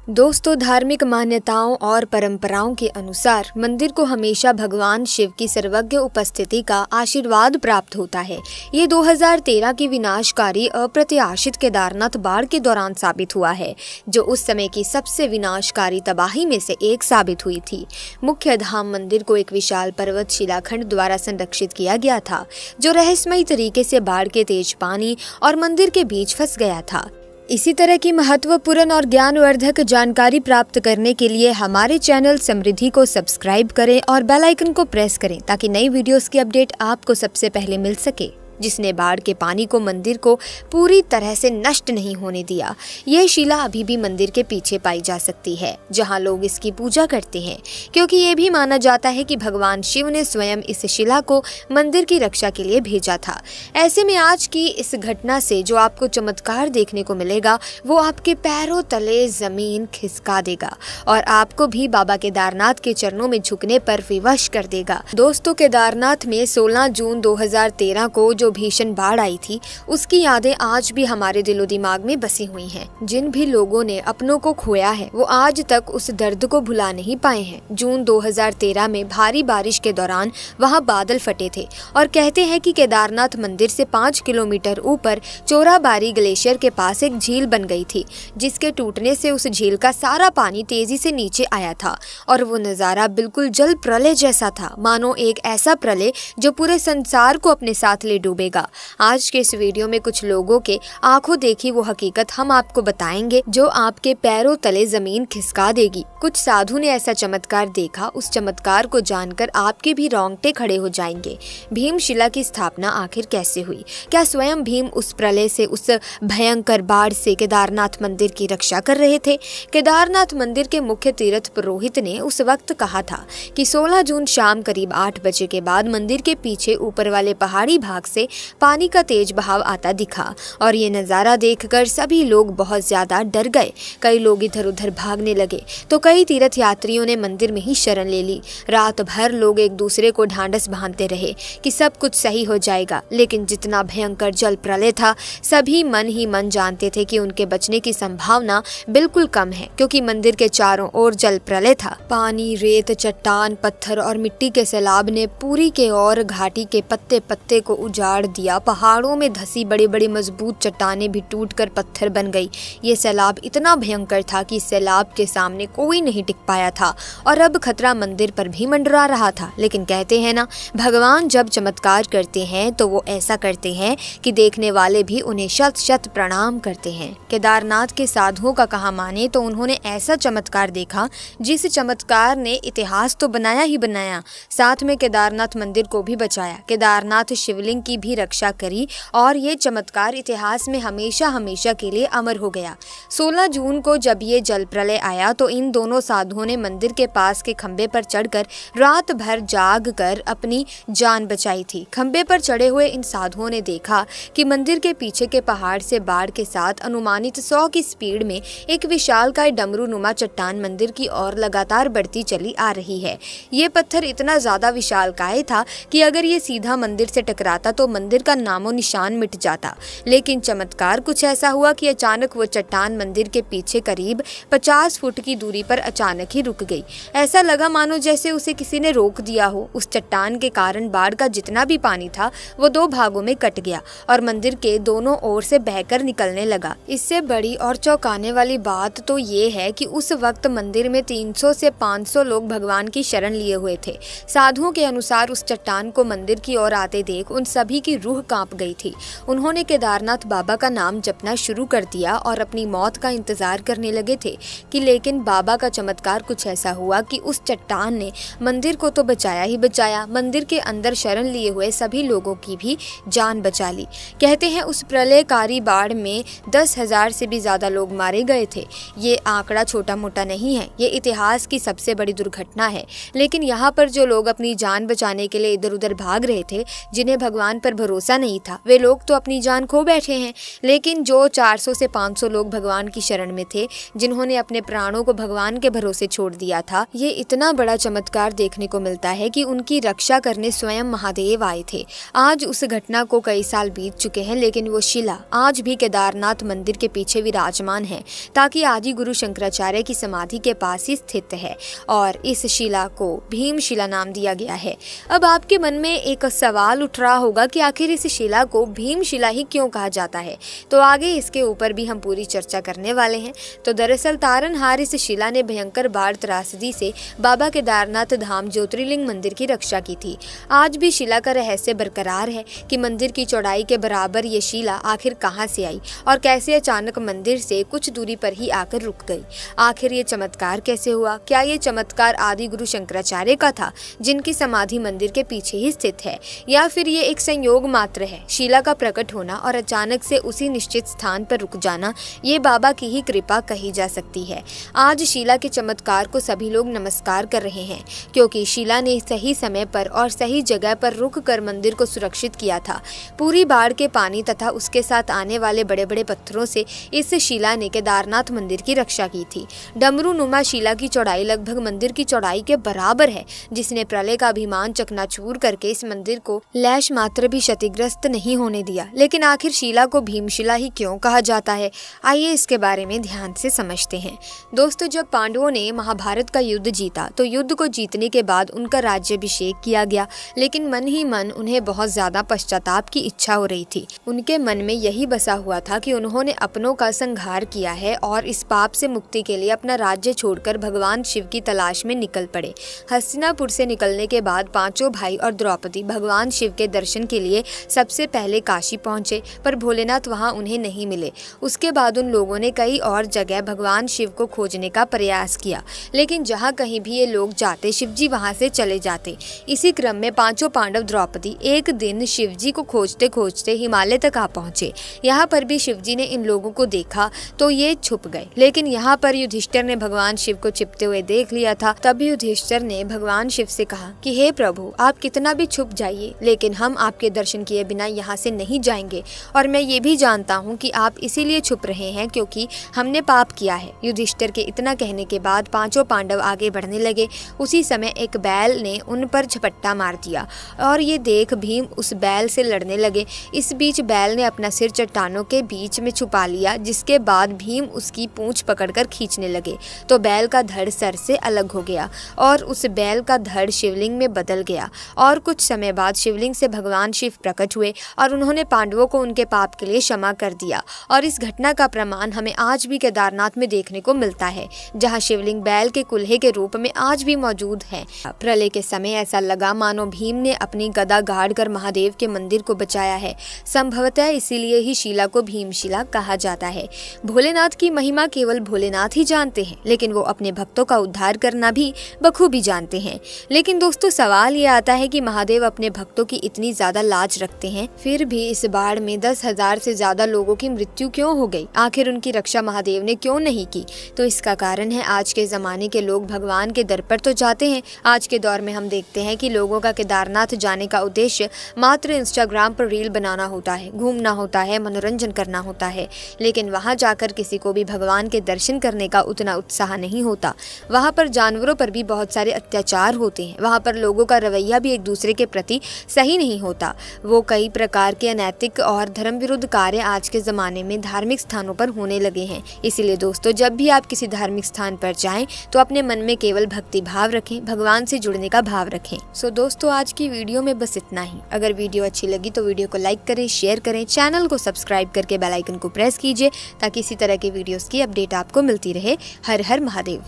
दोस्तों, धार्मिक मान्यताओं और परंपराओं के अनुसार मंदिर को हमेशा भगवान शिव की सर्वज्ञ उपस्थिति का आशीर्वाद प्राप्त होता है। ये 2013 की विनाशकारी अप्रत्याशित केदारनाथ बाढ़ के दौरान साबित हुआ है, जो उस समय की सबसे विनाशकारी तबाही में से एक साबित हुई थी। मुख्य धाम मंदिर को एक विशाल पर्वत शिलाखंड द्वारा संरक्षित किया गया था, जो रहस्यमयी तरीके से बाढ़ के तेज पानी और मंदिर के बीच फंस गया था। इसी तरह की महत्वपूर्ण और ज्ञानवर्धक जानकारी प्राप्त करने के लिए हमारे चैनल समृद्धि को सब्सक्राइब करें और बेल आइकन को प्रेस करें ताकि नई वीडियोस की अपडेट आपको सबसे पहले मिल सके। जिसने बाढ़ के पानी को मंदिर को पूरी तरह से नष्ट नहीं होने दिया। यह शिला अभी भी मंदिर के पीछे पाई जा सकती है, जहां लोग इसकी पूजा करते हैं, क्योंकि ये भी माना जाता है कि भगवान शिव ने स्वयं इस शिला को मंदिर की रक्षा के लिए भेजा था। ऐसे में आज की इस घटना से जो आपको चमत्कार देखने को मिलेगा, वो आपके पैरों तले जमीन खिसका देगा और आपको भी बाबा केदारनाथ के चरणों में झुकने पर विवश कर देगा। दोस्तों, केदारनाथ में 16 जून 2013 को जो भीषण बाढ़ आई थी, उसकी यादें आज भी हमारे दिलो दिमाग में बसी हुई हैं। जिन भी लोगों ने अपनों को खोया है, वो आज तक उस दर्द को भुला नहीं पाए हैं। जून 2013 में भारी बारिश के दौरान वहां बादल फटे थे और कहते हैं कि केदारनाथ मंदिर से 5 किलोमीटर ऊपर चोराबारी ग्लेशियर के पास एक झील बन गई थी, जिसके टूटने से उस झील का सारा पानी तेजी से नीचे आया था और वो नजारा बिल्कुल जल प्रलय जैसा था, मानो एक ऐसा प्रलय जो पूरे संसार को अपने साथ ले डूबेगा। आज के इस वीडियो में कुछ लोगों के आंखों देखी वो हकीकत हम आपको बताएंगे, जो आपके पैरों तले जमीन खिसका देगी। कुछ साधु ने ऐसा चमत्कार देखा, उस चमत्कार को जानकर आपके भी रोंगटे खड़े हो जाएंगे। भीमशिला की स्थापना आखिर कैसे हुई? क्या स्वयं भीम उस प्रलय से, उस भयंकर बाढ़ से केदारनाथ मंदिर की रक्षा कर रहे थे? केदारनाथ मंदिर के मुख्य तीर्थ पुरोहित ने उस वक्त कहा था कि 16 जून शाम करीब 8 बजे के बाद मंदिर के पीछे ऊपर वाले पहाड़ी भाग से पानी का तेज बहाव आता दिखा और ये नजारा देखकर सभी लोग बहुत ज्यादा डर गए। कई लोग इधर उधर भागने लगे तो कई तीर्थ यात्रियों ने मंदिर में ही शरण ले ली। रात भर लोग एक दूसरे को ढांढस बांधते रहे कि सब कुछ सही हो जाएगा, लेकिन जितना भयंकर जल प्रलय था, सभी मन ही मन जानते थे कि उनके बचने की संभावना बिल्कुल कम है, क्योंकि मंदिर के चारों ओर जल प्रलय था। पानी, रेत, चट्टान, पत्थर और मिट्टी के सैलाब ने पूरी के और घाटी के पत्ते पत्ते को उजाड़ दिया। पहाड़ों में धसी बड़ी बड़ी मजबूत चट्टानें भी टूटकर पत्थर बन गई। ये सैलाब इतना भयंकर था कि सैलाब के सामने कोई नहीं टिक पाया था और अब खतरा मंदिर पर भी मंडरा रहा था। लेकिन कहते हैं ना, भगवान जब चमत्कार करते हैं तो वो ऐसा करते हैं कि देखने वाले भी उन्हें शत शत प्रणाम करते हैं। केदारनाथ के साधुओं का कहा माने तो उन्होंने ऐसा चमत्कार देखा जिस चमत्कार ने इतिहास तो बनाया ही बनाया, साथ में केदारनाथ मंदिर को भी बचाया। केदारनाथ शिवलिंग की भी रक्षा करी और ये चमत्कार इतिहास में हमेशा हमेशा के लिए अमर हो गया। 16 जून को जब ये जल प्रलय आया तो इन दोनों साधुओं ने मंदिर के पास के खंबे पर चढ़कर रात भर जाग कर अपनी जान बचाई थी। खंबे पर चढ़े हुए इन साधुओं ने देखा कि मंदिर के पीछे के पहाड़ से बाढ़ के साथ अनुमानित 100 की स्पीड में एक विशालकाय डमरू नुमा चट्टान मंदिर की ओर लगातार बढ़ती चली आ रही है। ये पत्थर इतना ज्यादा विशालकाय था कि अगर ये सीधा मंदिर से टकराता तो मंदिर का नामो निशान मिट जाता। लेकिन चमत्कार कुछ ऐसा हुआ कि अचानक वो चट्टान मंदिर के पीछे करीब 50 फुट की दूरी पर अचानक ही रुक गई। ऐसा लगा मानो जैसे उसे किसी ने रोक दिया हो। उस चट्टान के कारण बाढ़ का जितना भी पानी था वो 2 भागों में कट गया और मंदिर के दोनों ओर से बहकर निकलने लगा। इससे बड़ी और चौंकाने वाली बात तो ये है कि उस वक्त मंदिर में 300 से 500 लोग भगवान की शरण लिए हुए थे। साधुओं के अनुसार उस चट्टान को मंदिर की ओर आते देख उन सभी की रूह कांप गई थी। उन्होंने केदारनाथ बाबा का नाम जपना शुरू कर दिया और अपनी मौत का इंतजार करने लगे थे कि लेकिन बाबा का चमत्कार कुछ ऐसा हुआ कि उस चट्टान ने मंदिर को तो बचाया ही बचाया, मंदिर के अंदर शरण लिए हुए सभी लोगों की भी जान बचा ली। कहते हैं उस प्रलयकारी बाढ़ में 10,000 से भी ज्यादा लोग मारे गए थे। ये आंकड़ा छोटा मोटा नहीं है, ये इतिहास की सबसे बड़ी दुर्घटना है। लेकिन यहाँ पर जो लोग अपनी जान बचाने के लिए इधर उधर भाग रहे थे, जिन्हें भगवान पर भरोसा नहीं था। वे लोग तो अपनी जान खो बैठे हैं, लेकिन जो 400 से 500 लोग भगवान की शरण में थे, जिन्होंने अपने प्राणों को भगवान के भरोसे छोड़ दिया था, ये इतना बड़ा चमत्कार देखने को मिलता है कि उनकी रक्षा करने स्वयं महादेव आए थे। आज उस घटना को कई साल बीत चुके हैं, लेकिन वो शिला आज भी केदारनाथ मंदिर के पीछे विराजमान है, ताकि आदि गुरु शंकराचार्य की समाधि के पास ही स्थित है और इस शिला को भीमशिला नाम दिया गया है। अब आपके मन में एक सवाल उठ रहा होगा कि आखिर इस शिला को भीमशिला ही क्यों कहा जाता है, तो आगे इसके ऊपर भी हम पूरी चर्चा करने वाले हैं। तो दरअसल तारनहार इस शिला ने भयंकर बाढ़ त्रासदी से बाबा केदारनाथ धाम ज्योतिर्लिंग मंदिर की रक्षा की थी। आज भी शिला का रहस्य बरकरार है कि मंदिर की चौड़ाई के बराबर ये शिला आखिर कहां से आई और कैसे अचानक मंदिर से कुछ दूरी पर ही आकर रुक गई। आखिर ये चमत्कार कैसे हुआ? क्या ये चमत्कार आदि गुरु शंकराचार्य का था, जिनकी समाधि मंदिर के पीछे ही स्थित है, या फिर ये एक संयोग मात्र है? शिला का प्रकट होना और अचानक से उसी निश्चित स्थान पर रुक जाना, ये बाबा की ही कृपा कही जा सकती है। आज शिला के चमत्कार को सभी लोग नमस्कार कर रहे हैं, क्योंकि शिला ने सही समय पर और सही जगह पर रुक कर मंदिर को सुरक्षित किया था। पूरी बाढ़ के पानी तथा उसके साथ आने वाले बड़े बड़े पत्थरों से इस शिला ने केदारनाथ मंदिर की रक्षा की थी। डमरू नुमा शिला की चौड़ाई लगभग मंदिर की चौड़ाई के बराबर है, जिसने प्रलय का अभिमान चकनाचूर करके इस मंदिर को लैश मात्र भी क्षतिग्रस्त नहीं होने दिया। लेकिन आखिर शिला को भीमशिला ही क्यों कहा जाता है, आइए इसके बारे में ध्यान से समझते हैं। दोस्तों, जब पांडवों ने महाभारत का युद्ध जीता तो युद्ध को जीतने के बाद उनका राज्याभिषेक किया गया, लेकिन मन ही मन उन्हें बहुत ज्यादा पश्चाताप की इच्छा हो रही थी। उनके मन में यही बसा हुआ था कि उन्होंने अपनों का संहार किया है और इस पाप से मुक्ति के लिए अपना राज्य छोड़कर भगवान शिव की तलाश में निकल पड़े। हस्तिनापुर से निकलने के बाद पांचों भाई और द्रौपदी भगवान शिव के दर्शन के लिए सबसे पहले काशी पहुंचे, पर भोलेनाथ वहां उन्हें नहीं मिले। उसके बाद उन लोगों ने कई और जगह भगवान शिव को खोजने का प्रयास किया, लेकिन जहां कहीं भी ये लोग जाते शिवजी वहां से चले जाते। इसी क्रम में पांचों पांडव द्रौपदी एक दिन शिवजी को खोजते खोजते हिमालय तक आ पहुंचे। यहाँ पर भी शिवजी ने इन लोगों को देखा तो ये छुप गए, लेकिन यहाँ पर युधिष्ठिर ने भगवान शिव को छिपते हुए देख लिया था। तब युधिष्ठिर ने भगवान शिव से कहा कि हे प्रभु, आप कितना भी छुप जाइए, लेकिन हम आपके दर्शन किए बिना यहाँ से नहीं जाएंगे, और मैं ये भी जानता हूँ कि आप इसीलिए छुप रहे हैं क्योंकि हमने पाप किया है। युधिष्ठिर के इतना कहने के बाद पांचों पांडव आगे बढ़ने लगे। उसी समय एक बैल ने उन पर झपट्टा मार दिया और ये देख भीम उस बैल से लड़ने लगे। इस बीच बैल ने अपना सिर चट्टानों के बीच में छुपा लिया, जिसके बाद भीम उसकी पूंछ पकड़कर खींचने लगे तो बैल का धड़ सर से अलग हो गया और उस बैल का धड़ शिवलिंग में बदल गया। और कुछ समय बाद शिवलिंग से भगवान शिव प्रकट हुए और उन्होंने पांडवों को उनके पाप के लिए क्षमा कर दिया। और इस घटना का प्रमाण हमें आज भी केदारनाथ में देखने को मिलता है, जहाँ शिवलिंग बैल के कुल्हे के रूप में आज भी मौजूद है। प्रलय के समय ऐसा लगा मानो भीम ने अपनी गदा गाड़ कर महादेव के मंदिर को बचाया है। संभवतः इसीलिए ही शिला को भीमशिला कहा जाता है। भोलेनाथ की महिमा केवल भोलेनाथ ही जानते हैं, लेकिन वो अपने भक्तों का उद्धार करना भी बखूबी जानते हैं। लेकिन दोस्तों, सवाल ये आता है कि महादेव अपने भक्तों की इतनी ज्यादा लाज रखते हैं, फिर भी इस बाढ़ में 10,000 से ज्यादा लोगों की मृत्यु क्यों हो गई? आखिर उनकी रक्षा महादेव ने क्यों नहीं की? तो इसका कारण है आज के जमाने के लोग भगवान के दर पर तो जाते हैं। आज के दौर में हम देखते हैं कि लोगों का केदारनाथ जाने का उद्देश्य मात्र इंस्टाग्राम पर रील बनाना होता है, घूमना होता है, मनोरंजन करना होता है, लेकिन वहां जाकर किसी को भी भगवान के दर्शन करने का उतना उत्साह नहीं होता। वहां पर जानवरों पर भी बहुत सारे अत्याचार होते हैं। वहां पर लोगों का रवैया भी एक दूसरे के प्रति सही नहीं होता। वो कई प्रकार के अनैतिक और धर्म विरुद्ध कार्य आज के ज़माने में धार्मिक स्थानों पर होने लगे हैं। इसीलिए दोस्तों, जब भी आप किसी धार्मिक स्थान पर जाएं तो अपने मन में केवल भक्ति भाव रखें, भगवान से जुड़ने का भाव रखें। सो दोस्तों, आज की वीडियो में बस इतना ही। अगर वीडियो अच्छी लगी तो वीडियो को लाइक करें, शेयर करें, चैनल को सब्सक्राइब करके बेल आइकन को प्रेस कीजिए ताकि इसी तरह की वीडियोस की अपडेट आपको मिलती रहे। हर हर महादेव।